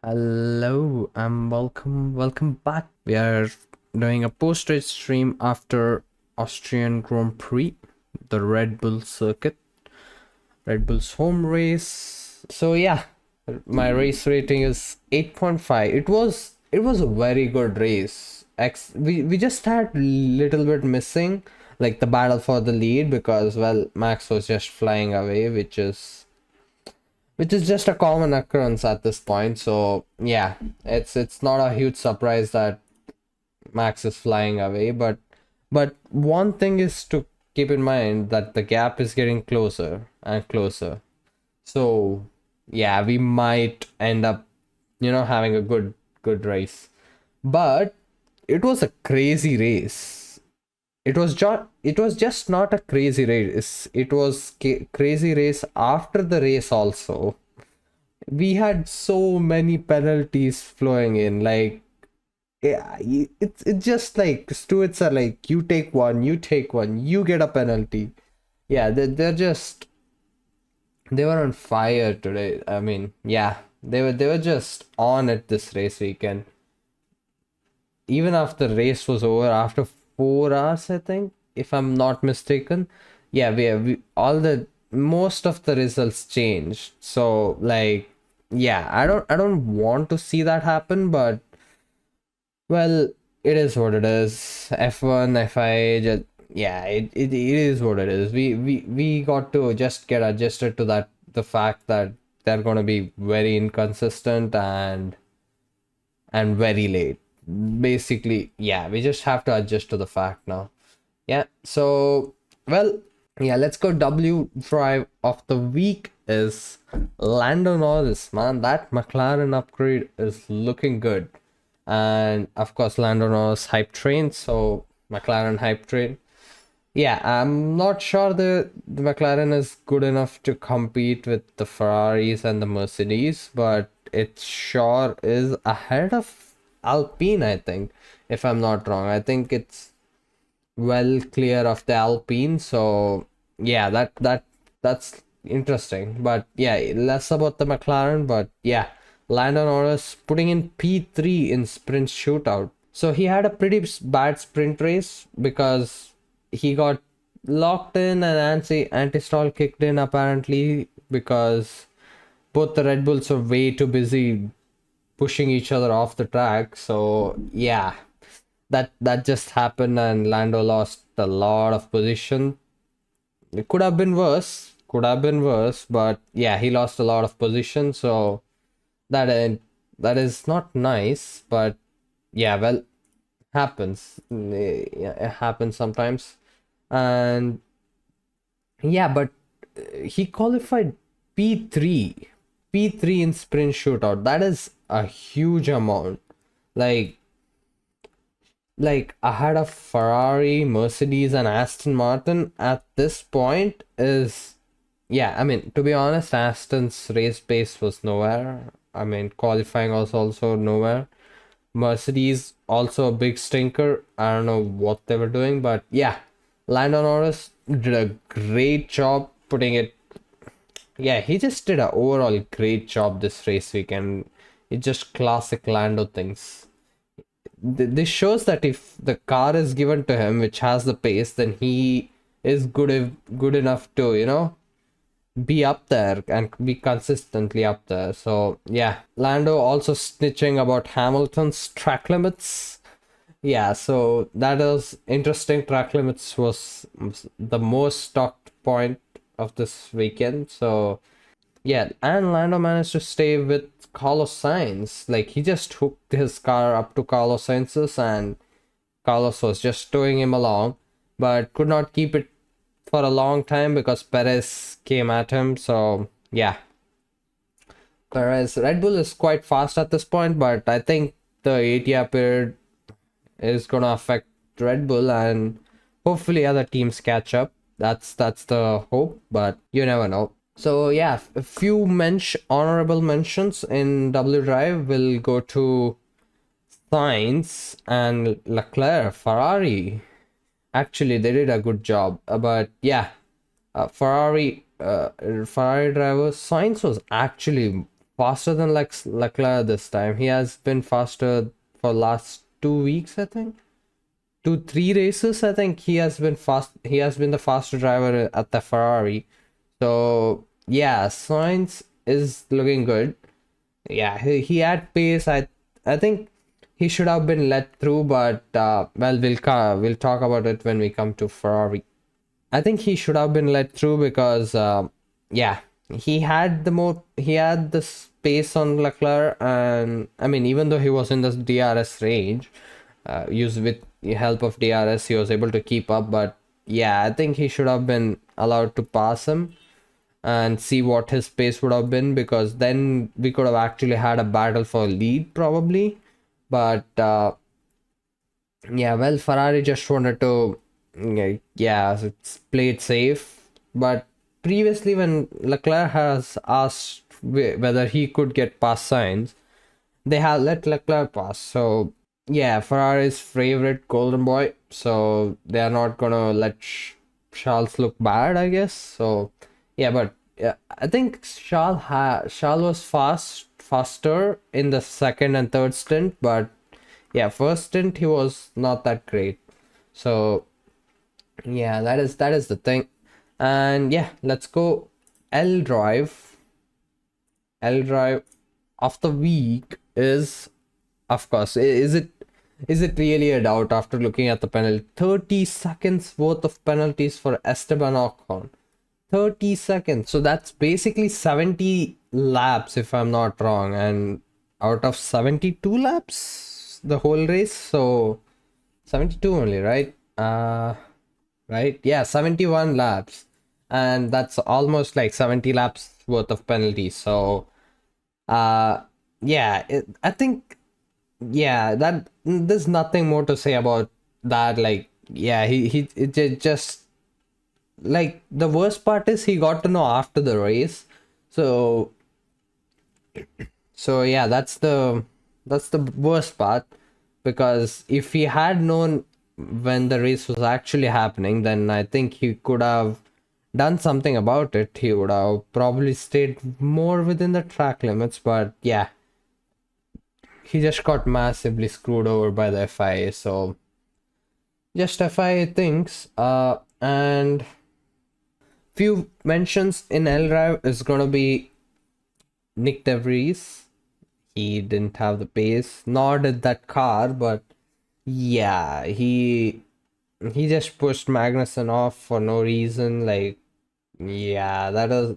Hello and welcome back. We are doing a post-race stream after Austrian Grand Prix, the Red Bull circuit, Red Bull's home race. So yeah, my race rating is 8.5. It was a very good race. We just had little bit missing, like the battle for the lead, because Max was just flying away, which is just a common occurrence at this point. So yeah, it's not a huge surprise that Max is flying away, but one thing is to keep in mind that the gap is getting closer and closer. So yeah, we might end up, having a good race. But it was a crazy race. It was just not a crazy race. It was crazy race after the race also. We had so many penalties flowing in. Like, yeah, it's just like stewards are like, you take one, you get a penalty. Yeah, they were on fire today. I mean, yeah, they were just on it this race weekend. Even after the race was over, after 4 hours, I think, if I'm not mistaken. Yeah, we all the most of the results changed. So like, yeah, I don't want to see that happen, but well, it is what it is. F1, FIA, just, yeah, it is what it is. We got to just get adjusted to that, the fact that they're gonna be very inconsistent and very late. Basically, yeah, we just have to adjust to the fact now. Yeah, so, well, yeah, let's go. W drive of the week is Lando Norris, man. That McLaren upgrade is looking good. And of course, Lando Norris hype train, so McLaren hype train. Yeah, I'm not sure the McLaren is good enough to compete with the Ferraris and the Mercedes, but it sure is ahead of Alpine, I think, if I'm not wrong. I think it's well clear of the Alpine, so yeah, that's interesting. But yeah, less about the McLaren, but yeah, Lando Norris putting in P3 in sprint shootout. So he had a pretty bad sprint race because he got locked in and anti-stall kicked in apparently, because both the Red Bulls were way too busy pushing each other off the track. So yeah, that just happened and Lando lost a lot of position. It could have been worse, but yeah, he lost a lot of position. So that that is not nice, but yeah, well, happens. Yeah, it happens sometimes. And yeah, but he qualified P3, P3 in sprint shootout. That is a huge amount. Like, ahead of Ferrari, Mercedes, and Aston Martin at this point is, yeah, I mean, to be honest, Aston's race pace was nowhere. I mean, qualifying was also nowhere. Mercedes also a big stinker. I don't know what they were doing, but yeah, Lando Norris did a great job putting it. Yeah, he just did a overall great job this race weekend. It's just classic Lando things. This shows that if the car is given to him, which has the pace, then he is good enough to, be up there and be consistently up there. So yeah, Lando also snitching about Hamilton's track limits. Yeah, so that is interesting. Track limits was the most talked point of this weekend. So yeah, and Lando managed to stay with Carlos Sainz. Like, he just hooked his car up to Carlos Sainz's, and Carlos was just towing him along, but could not keep it for a long time because Perez came at him. So yeah, Perez, Red Bull is quite fast at this point, but I think the 8-year period is gonna affect Red Bull, and hopefully other teams catch up. That's the hope, but you never know. So yeah, a few honorable mentions in W Drive will go to Sainz and Leclerc, Ferrari. Actually, they did a good job. But yeah, Ferrari driver Sainz was actually faster than Leclerc this time. He has been faster for last 2 weeks, I think. 2, 3 races, I think he has been fast. He has been the faster driver at the Ferrari. So yeah, Sainz is looking good. Yeah, he had pace. I think he should have been let through, but well, we'll talk about it when we come to Ferrari. I think he should have been let through because yeah, he had the space on Leclerc, and I mean, even though he was in the DRS range, used with the help of DRS, he was able to keep up. But yeah, I think he should have been allowed to pass him and see what his pace would have been, because then we could have actually had a battle for lead probably. But yeah, well, Ferrari just wanted to yeah, play it safe. But previously, when Leclerc has asked whether he could get past Sainz, they have let Leclerc pass. So yeah, Ferrari's favorite golden boy. So they are not gonna let Charles look bad, I guess. So yeah, but yeah, I think Charles was faster in the second and third stint, but yeah, first stint he was not that great. So yeah, that is the thing. And yeah, let's go L drive. L drive of the week is, of course, is it really a doubt after looking at the penalty? 30 seconds worth of penalties for Esteban Ocon. 30 seconds. So that's basically 70 laps, if I'm not wrong. And out of 72 laps, the whole race. So 72 only, right? Right? Yeah, 71 laps. And that's almost like 70 laps worth of penalties. So, yeah, I think, yeah, that there's nothing more to say about that. Like, yeah, just like the worst part is he got to know after the race. So yeah, that's the worst part, because if he had known when the race was actually happening, then I think he could have done something about it. He would have probably stayed more within the track limits. But yeah, he just got massively screwed over by the FIA. So just FIA things. And few mentions in L Drive is gonna be Nick DeVries. He didn't have the pace, nor did that car, but yeah, he just pushed Magnussen off for no reason. Like, yeah,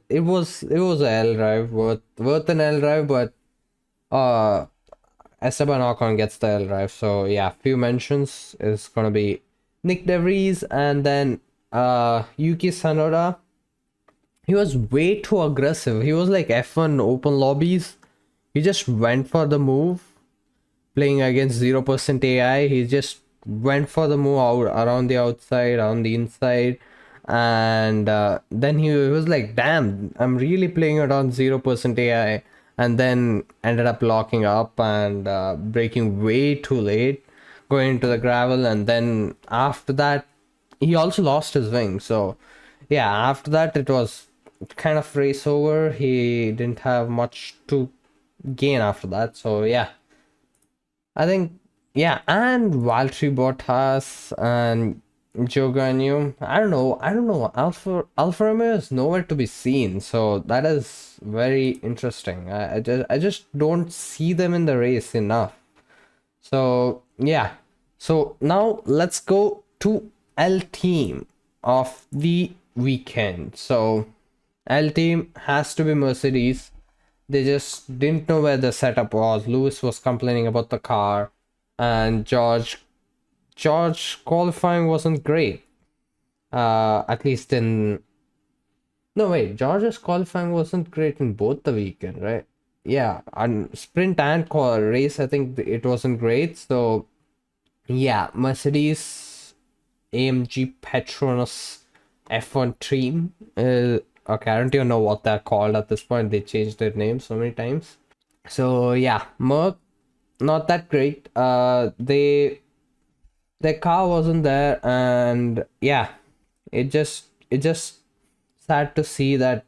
it was a L drive, worth an L drive, but uh Esteban Ocon gets the L drive. So yeah, few mentions is gonna be Nick DeVries, and then Yuki Tsunoda. He was way too aggressive. He was like F1 open lobbies. He just went for the move, playing against 0% AI. He just went for the move out around the outside, around the inside, and then he was like, "Damn, I'm really playing it on 0% AI," and then ended up locking up and braking way too late, going into the gravel, and then after that, he also lost his wing. So yeah, after that it was kind of race over. He didn't have much to gain after that. So yeah, I think, yeah, and Valtteri Bottas and Joe Gagnon. I don't know. Alfa Romeo is nowhere to be seen. So that is very interesting. I just don't see them in the race enough. So yeah. So now let's go to L team of the weekend. So L team has to be Mercedes. They just didn't know where the setup was. Lewis was complaining about the car, and George qualifying wasn't great. At least in no wait, George's qualifying wasn't great in both the weekend, right? Yeah, and sprint and race, I think it wasn't great. So yeah, Mercedes AMG Petronas F1 team. Okay, I don't even know what they're called at this point. They changed their name so many times. So yeah, Merc, not that great. Their car wasn't there, and yeah, it just sad to see that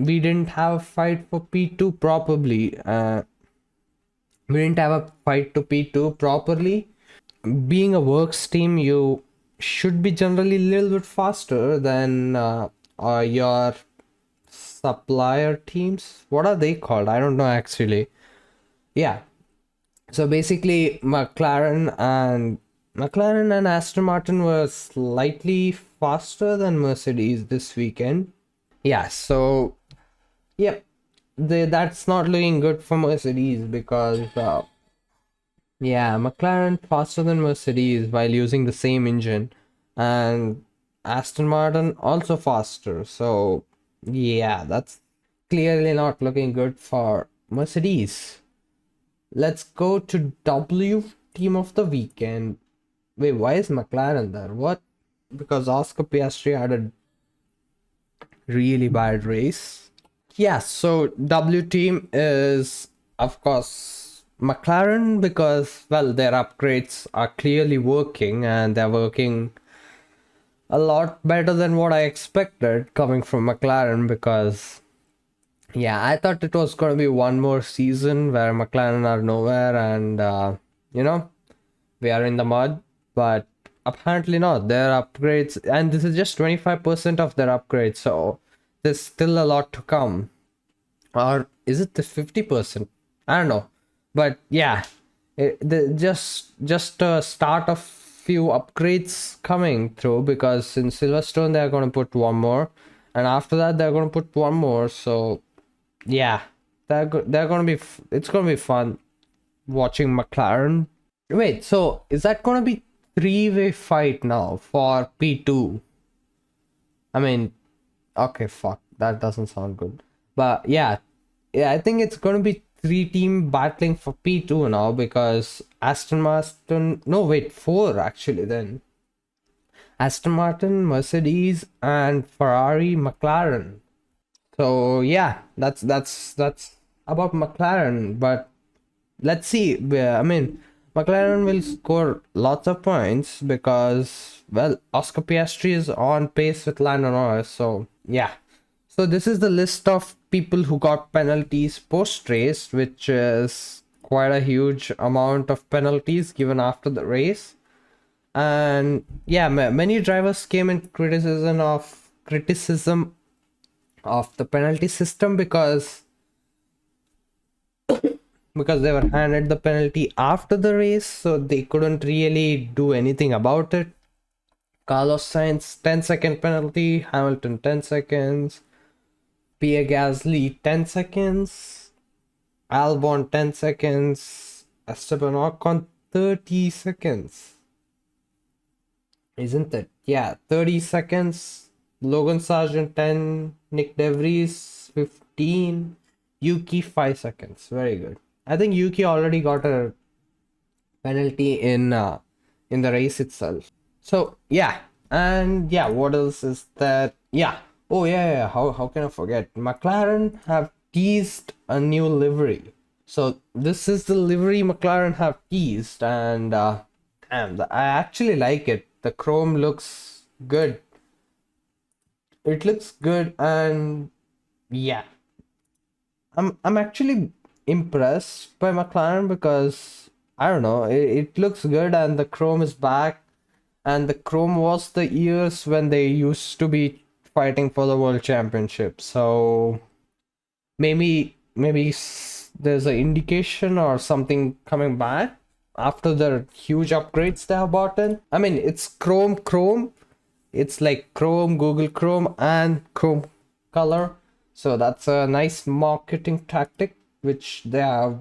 we didn't have a fight for P2 properly. We didn't have a fight to P2 properly. Being a works team, you should be generally a little bit faster than your supplier teams. What are they called? I don't know actually. Yeah. So basically, McLaren and Aston Martin were slightly faster than Mercedes this weekend. Yeah. So yeah, that's not looking good for Mercedes because yeah, McLaren faster than Mercedes while using the same engine, and Aston Martin also faster. So yeah, that's clearly not looking good for Mercedes. Let's go to W team of the weekend. Wait, why is McLaren there? What? Because Oscar Piastri had a really bad race. Yeah, so W team is, of course, McLaren because, well, their upgrades are clearly working and they're working a lot better than what I expected coming from McLaren because, yeah, I thought it was going to be one more season where McLaren are nowhere and, you know, we are in the mud, but apparently not. Their upgrades, and this is just 25% of their upgrades, so there's still a lot to come. Or is it the 50%? I don't know, but yeah, just a start of few upgrades coming through because in Silverstone they're going to put one more, and after that they're going to put one more. So yeah, they're going to be it's going to be fun watching McLaren. Wait, so is that going to be three-way fight now for P2? I mean, okay, fuck, that doesn't sound good. But yeah, I think it's going to be three team battling for P2 now because Aston Martin, no, wait, four actually then. Aston Martin, Mercedes, and Ferrari, McLaren. So yeah, that's about McLaren. But let's see. I mean, McLaren will score lots of points because, well, Oscar Piastri is on pace with Lando Norris. So yeah. So this is the list of people who got penalties post race, which is quite a huge amount of penalties given after the race. And yeah, many drivers came in criticism of the penalty system because they were handed the penalty after the race, so they couldn't really do anything about it. Carlos Sainz 10-second penalty, Hamilton 10 seconds, Pierre Gasly 10 seconds, Albon 10 seconds, Esteban Ocon 30 seconds. Isn't it? Yeah, 30 seconds. Logan Sargent 10, Nick DeVries 15, Yuki 5 seconds. Very good. I think Yuki already got a penalty in the race itself. So yeah, and yeah, what else is that? Yeah. Oh yeah. How can I forget? McLaren have teased a new livery. So this is the livery McLaren have teased, and damn, I actually like it. The chrome looks good. It looks good, and yeah, I'm actually impressed by McLaren because I don't know, it looks good and the chrome is back, and the chrome was the years when they used to be fighting for the world championship. So maybe there's an indication or something coming back after the huge upgrades they have bought in. I mean, it's chrome. It's like Chrome, Google Chrome, and Chrome color. So that's a nice marketing tactic which they have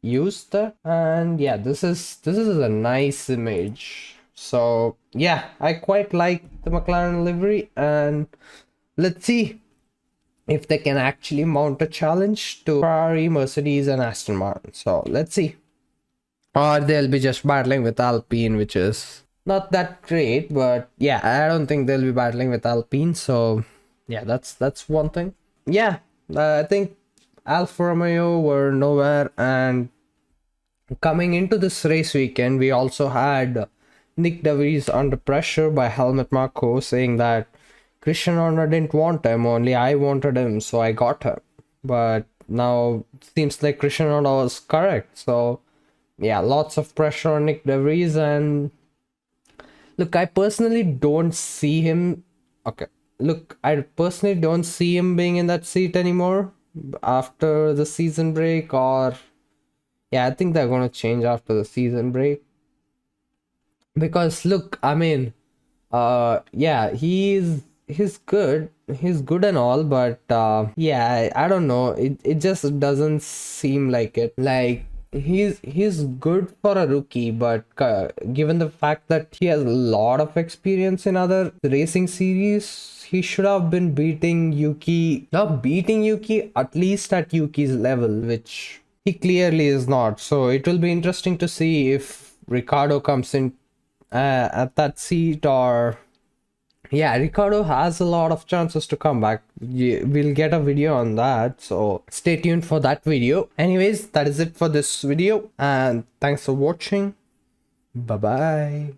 used there. And yeah, this is a nice image. So yeah, I quite like the McLaren livery, and let's see if they can actually mount a challenge to Ferrari, Mercedes, and Aston Martin. So let's see. Or they'll be just battling with Alpine, which is not that great, but yeah, I don't think they'll be battling with Alpine. So yeah, that's one thing. Yeah, I think Alfa Romeo were nowhere, and coming into this race weekend, we also had Nick DeVries under pressure by Helmut Marko saying that Christian Horner didn't want him, only I wanted him, so I got him. But now it seems like Christian Horner was correct. So yeah, lots of pressure on Nick DeVries, and look, I personally don't see him. Okay, look, I personally don't see him being in that seat anymore after the season break, or yeah, I think they're gonna change after the season break. Because look, I mean, yeah, he's good and all, but yeah, I don't know, it just doesn't seem like it. Like he's good for a rookie, but given the fact that he has a lot of experience in other racing series, he should have been beating Yuki, not beating Yuki, at least at Yuki's level, which he clearly is not. So it will be interesting to see if Ricardo comes in at that seat, or yeah, Ricardo has a lot of chances to come back. We'll get a video on that, so stay tuned for that video. Anyways, that is it for this video, and thanks for watching. Bye bye.